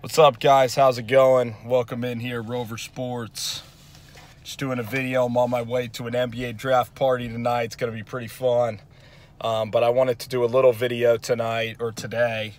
What's up, guys? How's it going? Welcome in here, Rover Sports. Just doing a video. I'm on my way to an NBA draft party tonight. It's going to be pretty fun. But I wanted to do a little video tonight or today.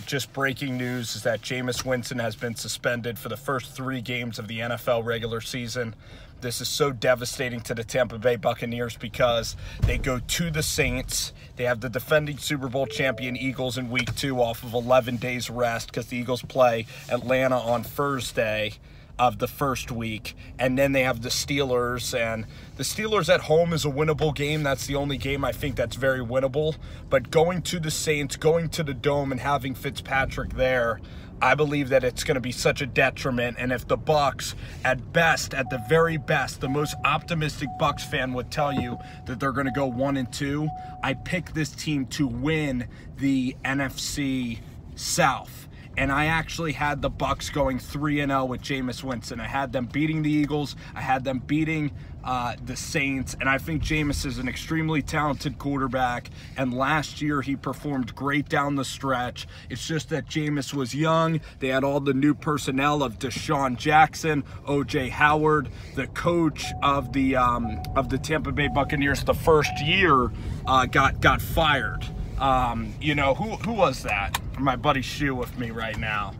Just breaking news is that Jameis Winston has been suspended for the first 3 games of the NFL regular season. This is so devastating to the Tampa Bay Buccaneers because they go to the Saints. They have the defending Super Bowl champion Eagles in week 2 off of 11 days rest because the Eagles play Atlanta on Thursday of the first week. And then they have the Steelers, and the Steelers at home is a winnable game. That's the only game I think that's very winnable. But going to the Saints, going to the Dome and having Fitzpatrick there, I believe that it's going to be such a detriment. And if the Bucs, at best, at the very best, the most optimistic Bucs fan would tell you that they're going to go 1-2, I pick this team to win the NFC South. And I actually had the Bucs going 3-0 with Jameis Winston. I had them beating the Eagles. I had them beating the Saints. And I think Jameis is an extremely talented quarterback. And last year, he performed great down the stretch. It's just that Jameis was young. They had all the new personnel of Deshaun Jackson, O.J. Howard, the coach of the Tampa Bay Buccaneers the first year got fired. Who was that? My buddy Shu with me right now.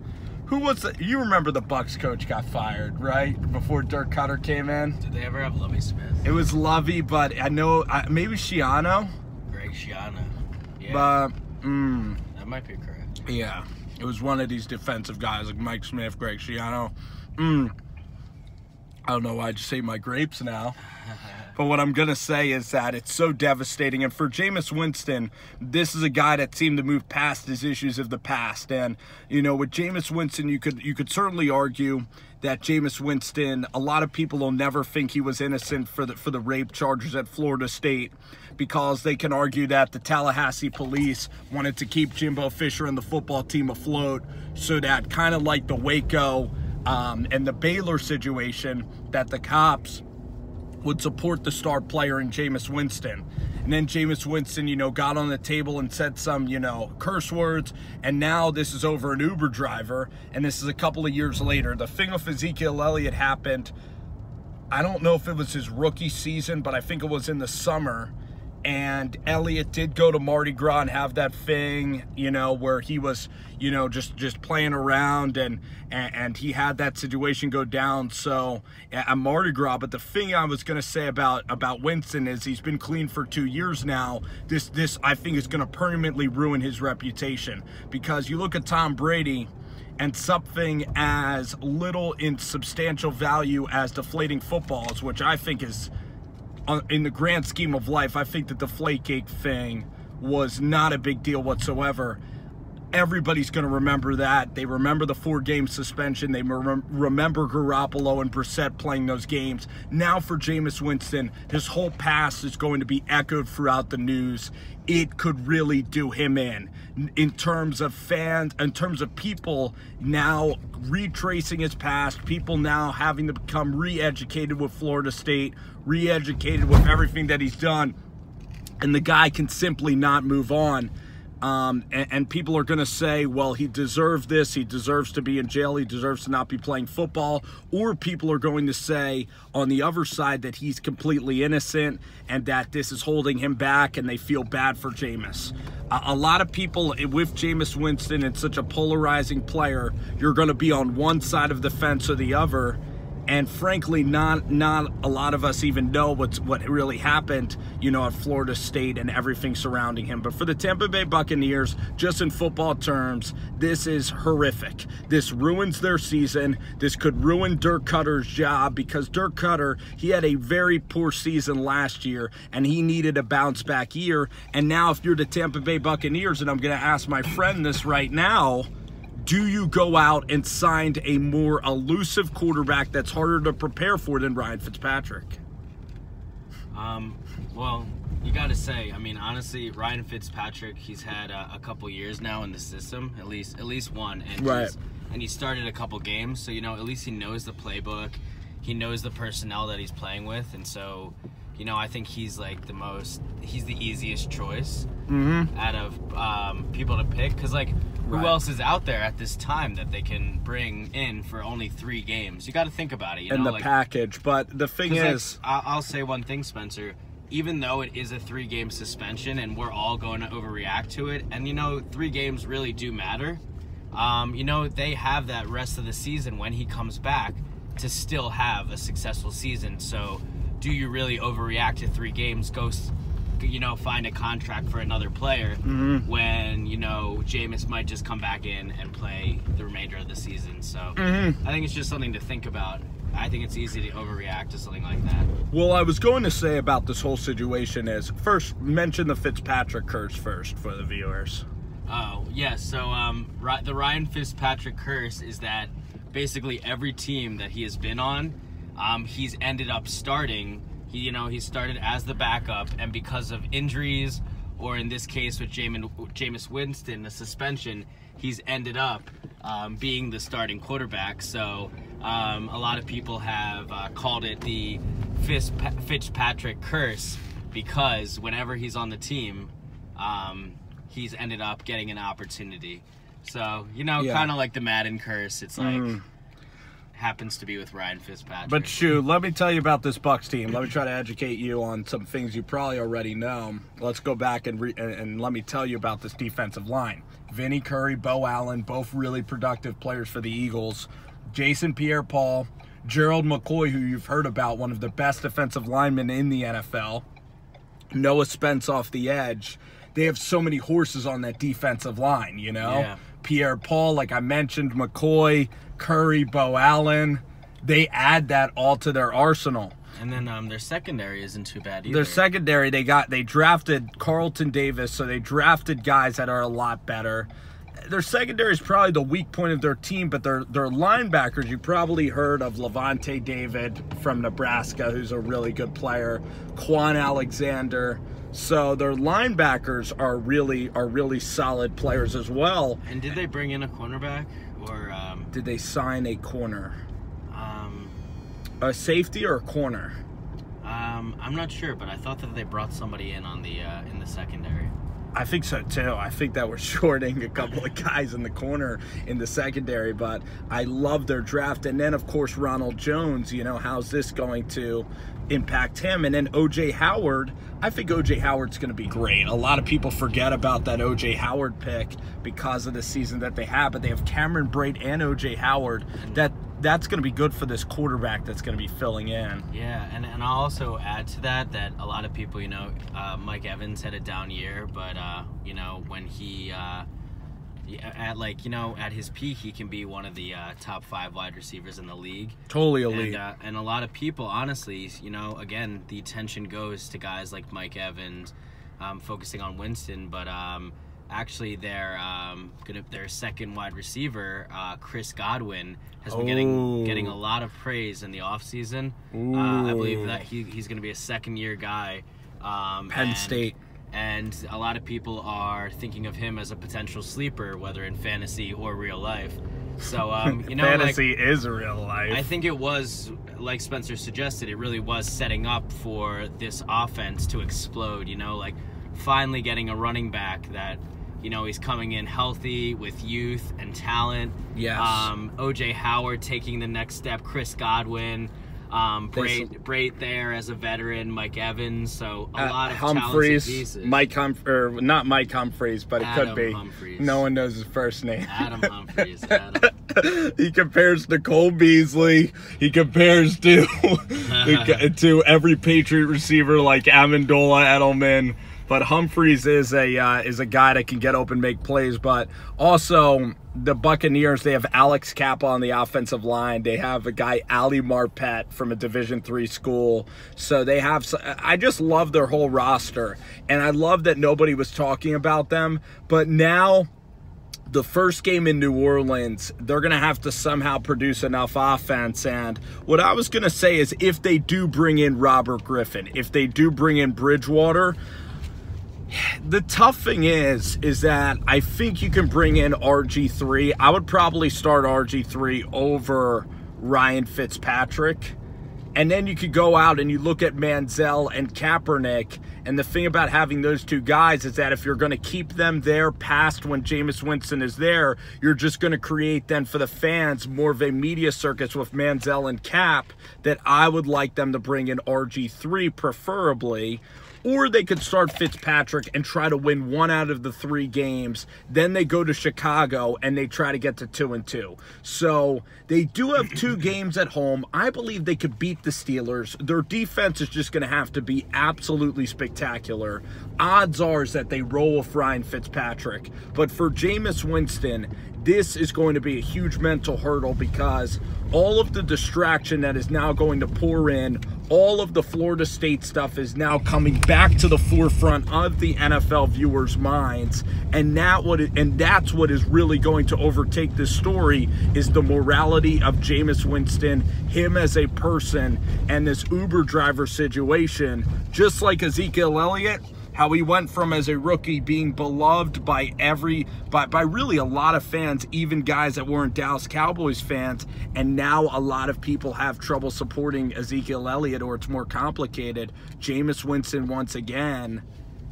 Who was that? You remember the Bucs coach got fired, right? Before Dirk Cutter came in? Did they ever have Lovie Smith? It was Lovie, but I know, maybe Schiano? Greg Schiano. Yeah. But, that might be correct. Yeah. It was one of these defensive guys like Mike Smith, Greg Schiano. I don't know why I just ate my grapes now. But what I'm going to say is that it's so devastating. And for Jameis Winston, this is a guy that seemed to move past his issues of the past. And, with Jameis Winston, you could certainly argue that Jameis Winston, a lot of people will never think he was innocent for the rape charges at Florida State, because they can argue that the Tallahassee police wanted to keep Jimbo Fisher and the football team afloat, so that kind of like the Waco and the Baylor situation, that the cops would support the star player in Jameis Winston. And then Jameis Winston, got on the table and said some, curse words. And now this is over an Uber driver. And this is a couple of years later. The thing with Ezekiel Elliott happened, I don't know if it was his rookie season, but I think it was in the summer. And Elliott did go to Mardi Gras and have that thing, where he was, just playing around, and he had that situation go down. So at Mardi Gras. But the thing I was going to say about Winston is he's been clean for 2 years now. This I think is going to permanently ruin his reputation, because you look at Tom Brady, and something as little in substantial value as deflating footballs, which I think is, in the grand scheme of life, I think that the Deflategate thing was not a big deal whatsoever. Everybody's going to remember that. They remember the 4-game suspension. They remember Garoppolo and Brissett playing those games. Now for Jameis Winston, his whole past is going to be echoed throughout the news. It could really do him in terms of fans, in terms of people now retracing his past, people now having to become re-educated with Florida State, re-educated with everything that he's done, and the guy can simply not move on. And people are going to say, well, he deserves this, he deserves to be in jail, he deserves to not be playing football. Or people are going to say on the other side that he's completely innocent and that this is holding him back, and they feel bad for Jameis. A lot of people with Jameis Winston and such a polarizing player, you're going to be on one side of the fence or the other. And frankly, not a lot of us even know what really happened, at Florida State and everything surrounding him. But for the Tampa Bay Buccaneers, just in football terms, this is horrific. This ruins their season. This could ruin Dirk Cutter's job, because Dirk Cutter, he had a very poor season last year, and he needed a bounce-back year. And now if you're the Tampa Bay Buccaneers, and I'm going to ask my friend this right now, do you go out and sign a more elusive quarterback that's harder to prepare for than Ryan Fitzpatrick? Well, you got to say, honestly, Ryan Fitzpatrick, he's had a couple years now in the system, at least one, and right. And he started a couple games, so at least he knows the playbook, he knows the personnel that he's playing with, and so I think he's he's the easiest choice out of people to pick, because Who else is out there at this time that they can bring in for only 3 games? You got to think about it. You know, the package. But the thing is... I'll say one thing, Spencer. Even though it is a 3-game suspension and we're all going to overreact to it, and, 3 games really do matter, they have that rest of the season when he comes back to still have a successful season. So do you really overreact to 3 games, go find a contract for another player when, Jameis might just come back in and play the remainder of the season. So I think it's just something to think about. I think it's easy to overreact to something like that. Well, I was going to say about this whole situation is, first, mention the Fitzpatrick curse first for the viewers. Oh, yes. So the Ryan Fitzpatrick curse is that basically every team that he has been on, he's ended up starting. He started as the backup, and because of injuries, or in this case with Jameis Winston, the suspension, he's ended up being the starting quarterback. So a lot of people have called it the Fitzpatrick curse, because whenever he's on the team, he's ended up getting an opportunity. So, kind of like the Madden curse. It's like... happens to be with Ryan Fitzpatrick. But shoot, let me tell you about this Bucs team. Let me try to educate you on some things you probably already know. Let's go back and let me tell you about this defensive line. Vinny Curry, Bo Allen, both really productive players for the Eagles. Jason Pierre-Paul, Gerald McCoy, who you've heard about, one of the best defensive linemen in the NFL. Noah Spence off the edge. They have so many horses on that defensive line, Yeah. Pierre-Paul, like I mentioned, McCoy, Curry, Bo Allen, they add that all to their arsenal. And then their secondary isn't too bad either. Their secondary, they drafted Carlton Davis, so they drafted guys that are a lot better. Their secondary is probably the weak point of their team, but their linebackers, you probably heard of Levante David from Nebraska, who's a really good player, Quan Alexander. So their linebackers are really solid players as well. And did they bring in a cornerback? Or did they sign a corner? A safety or a corner? I'm not sure, but I thought that they brought somebody in on the in the secondary. I think so too. I think that we're shorting a couple of guys in the corner in the secondary, but I love their draft. And then of course Ronald Jones, how's this going to impact him? And then OJ Howard, I think OJ Howard's going to be great. A lot of people forget about that OJ Howard pick because of the season that they have, but they have Cameron Brate and OJ Howard. That's going to be good for this quarterback that's going to be filling in. Yeah, and I'll also add to that a lot of people, Mike Evans had a down year, but when he at his peak, he can be one of the top 5 wide receivers in the league. Totally elite. And a lot of people, honestly, again, the attention goes to guys like Mike Evans, focusing on Winston, but actually their second wide receiver, Chris Godwin, has been getting a lot of praise in the offseason. I believe that he's going to be a second-year guy. Penn State. And a lot of people are thinking of him as a potential sleeper, whether in fantasy or real life. So, fantasy is real life. I think it was, like Spencer suggested, it really was setting up for this offense to explode, finally getting a running back that, he's coming in healthy with youth and talent. Yes. OJ Howard taking the next step, Chris Godwin. Brate there as a veteran, Mike Evans, so a lot of Humphreys, talented pieces. Not Mike Humphreys, but it could be. Humphreys. No one knows his first name. Adam Humphreys. He compares to Cole Beasley. He compares to to every Patriot receiver like Amendola, Edelman. But Humphreys is a guy that can get open, make plays. But also the Buccaneers, they have Alex Kappa on the offensive line. They have a guy, Ali Marpet, from a Division III school. So they have. I just love their whole roster, and I love that nobody was talking about them. But now, the first game in New Orleans, they're going to have to somehow produce enough offense. And what I was going to say is, if they do bring in Robert Griffin, if they do bring in Bridgewater. The tough thing is that I think you can bring in RG3. I would probably start RG3 over Ryan Fitzpatrick. And then you could go out and you look at Manziel and Kaepernick. And the thing about having those two guys is that if you're going to keep them there past when Jameis Winston is there, you're just going to create then for the fans more of a media circus with Manziel and Cap, that I would like them to bring in RG3 preferably. Or they could start Fitzpatrick and try to win 1 out of the 3 games. Then they go to Chicago and they try to get to 2-2. So they do have 2 games at home. I believe they could beat the Steelers. Their defense is just going to have to be absolutely spectacular. Odds are is that they roll with Ryan Fitzpatrick. But for Jameis Winston, this is going to be a huge mental hurdle, because all of the distraction that is now going to pour in, all of the Florida State stuff is now coming back to the forefront of the NFL viewers' minds, and that's what is really going to overtake this story, is the morality of Jameis Winston, him as a person, and this Uber driver situation. Just like Ezekiel Elliott, how he went from, as a rookie, being beloved by really a lot of fans, even guys that weren't Dallas Cowboys fans, and now a lot of people have trouble supporting Ezekiel Elliott, or it's more complicated. Jameis Winston, once again,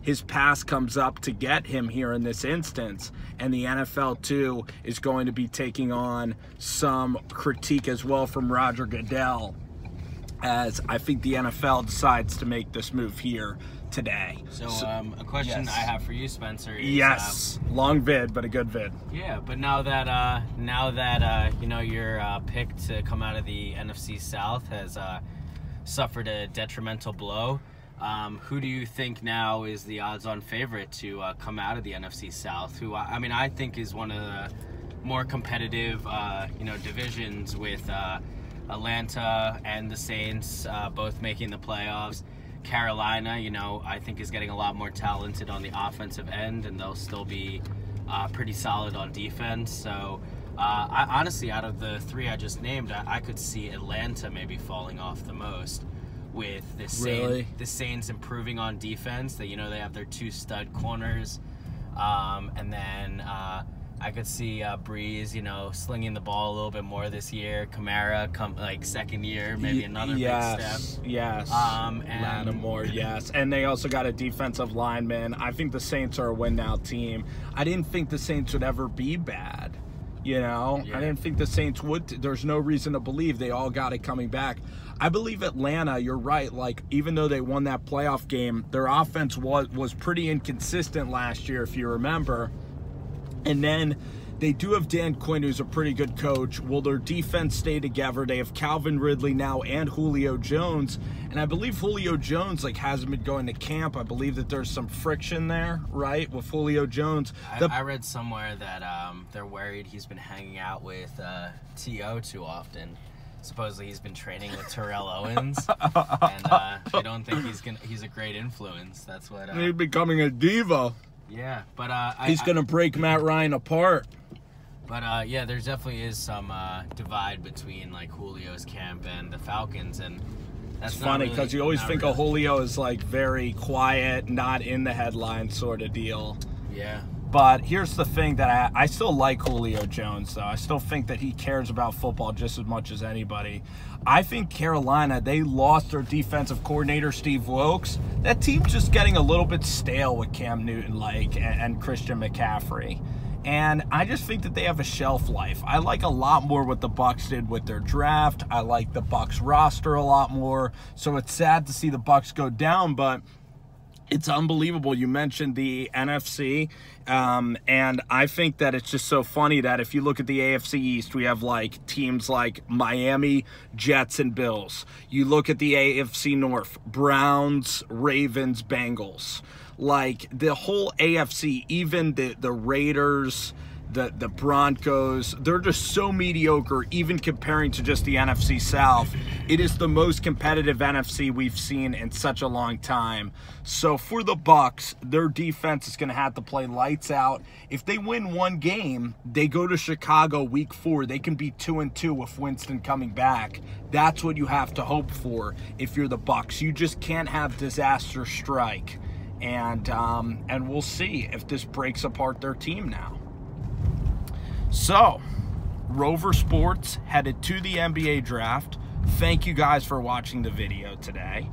his past comes up to get him here in this instance, and the NFL too is going to be taking on some critique as well from Roger Goodell, as I think the NFL decides to make this move here today. So a question I have for you, Spencer, is, yes, long vid, but a good vid. Yeah, but now that you know, your pick to come out of the NFC South has suffered a detrimental blow, who do you think now is the odds-on favorite to come out of the NFC South? Who I think is one of the more competitive divisions, with Atlanta and the Saints both making the playoffs. Carolina, I think is getting a lot more talented on the offensive end, and they'll still be pretty solid on defense. So I honestly, out of the 3 I just named, I could see Atlanta maybe falling off the most, with the Saints improving on defense. That, they have their 2 stud corners, and then I could see Breeze, slinging the ball a little bit more this year. Kamara, second year, maybe another big step. Yes. And Lattimore, yes. And they also got a defensive lineman. I think the Saints are a win-now team. I didn't think the Saints would ever be bad. I didn't think the Saints would. There's no reason to believe. They all got it coming back. I believe Atlanta, you're right. Even though they won that playoff game, their offense was pretty inconsistent last year, if you remember. And then they do have Dan Quinn, who's a pretty good coach. Will their defense stay together? They have Calvin Ridley now and Julio Jones. And I believe Julio Jones hasn't been going to camp. I believe that there's some friction there, right, with Julio Jones. I read somewhere that they're worried he's been hanging out with T.O. too often. Supposedly he's been training with Terrell Owens, and they don't think he's a great influence. That's what he's becoming a diva. Yeah, but he's going to break Matt Ryan apart. But yeah, there definitely is some divide between Julio's camp and the Falcons, and that's funny because you always think of Julio as very quiet, not in the headlines sort of deal. Yeah. But here's the thing that I still like Julio Jones, though. I still think that he cares about football just as much as anybody. I think Carolina, they lost their defensive coordinator, Steve Wilkes. That team's just getting a little bit stale with Cam Newton, and Christian McCaffrey. And I just think that they have a shelf life. I like a lot more what the Bucs did with their draft. I like the Bucs roster a lot more. So it's sad to see the Bucs go down, but it's unbelievable. You mentioned the NFC, and I think that it's just so funny that if you look at the AFC East, we have teams like Miami, Jets, and Bills. You look at the AFC North, Browns, Ravens, Bengals. The whole AFC, even the Raiders, the Broncos, they're just so mediocre, even comparing to just the NFC South. It is the most competitive NFC we've seen in such a long time. So for the Bucs, their defense is going to have to play lights out. If they win 1 game, they go to Chicago week 4. They can be 2-2 with Winston coming back. That's what you have to hope for if you're the Bucs. You just can't have disaster strike. And we'll see if this breaks apart their team now. So, Rover Sports headed to the NBA draft, thank you guys for watching the video today.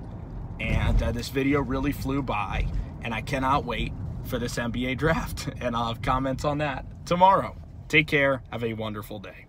And this video really flew by, and I cannot wait for this NBA draft. And I'll have comments on that tomorrow. Take care. Have a wonderful day.